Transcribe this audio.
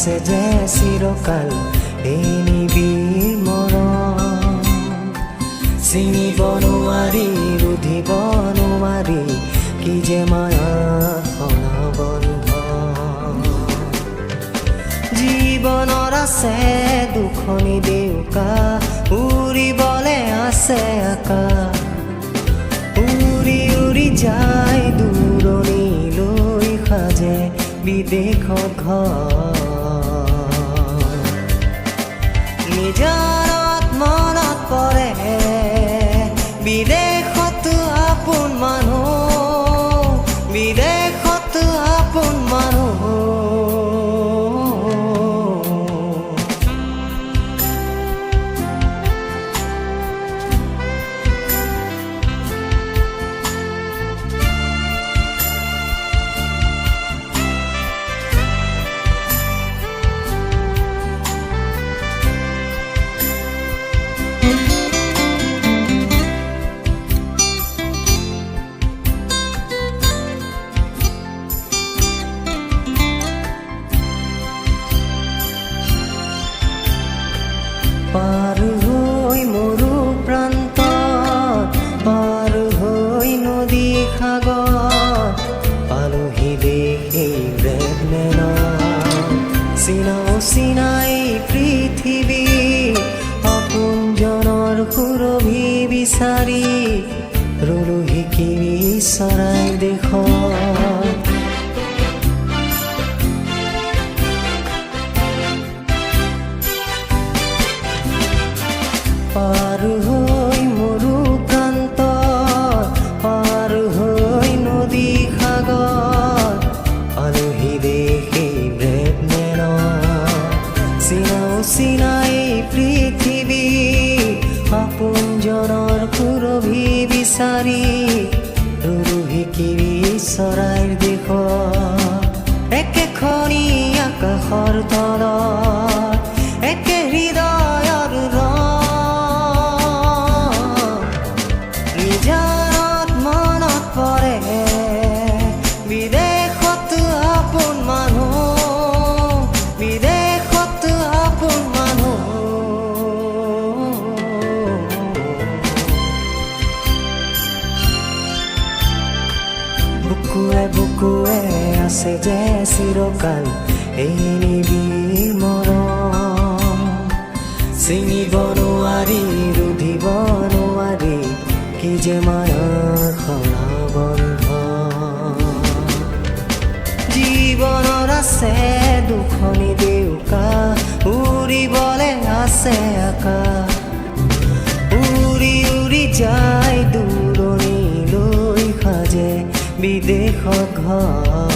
আছে যে চিৰকাল এই নিবিড় মৰম চিনিব নোৱাৰি ৰুধিব নোৱাৰি কি যে মায়াৰ সনবন্ধ জীৱনৰ আছে দুখনি দেউকা উৰিবলে আছে আকাশ উৰি উৰি যায় দূৰণিলৈ সাজে বিদেশত ঘৰ নিজৰত মনত পৰে বিদেশত আপোন মানুহ বিদেশত আপোন মানুহ পাৰ হৈ মৰু প্ৰান্তত পাৰ হৈ নদী সাগৰ পালোহি দেশী চিনাও চিনাই পৃথিৱী আপোনজনৰ সুৰভি বিচাৰি ৰলোহি কিৰি চৰাই দেশত পাৰ হৈ মৰু প্ৰান্তত পাৰ হৈ নদী সাগৰ পালোহি দেশী চিনাও চিনাই পৃথিৱী আপোনজনৰ সুৰভি বিচাৰি ৰলোহি কিৰি চৰাইৰ দেশত একেখনি আকাশৰ তলত একে হৃদয়ৰ নিজৰত মনত পৰে বিদেশত আপোন মানুহ বিদেশত আপোন মানুহ বুকুৱে বুকুৱে আছে যে চিৰকাল এই নিবিড় মৰম চিনিব নোৱাৰি ৰুধিব নোৱাৰি কি যে মায়াৰ সনবন্ধ জীৱনৰ আছে দুখনি দেউকা উৰিবলে আছে আকাশ উৰি উৰি যায় দূৰণিলৈ সাজে বিদেশত ঘৰ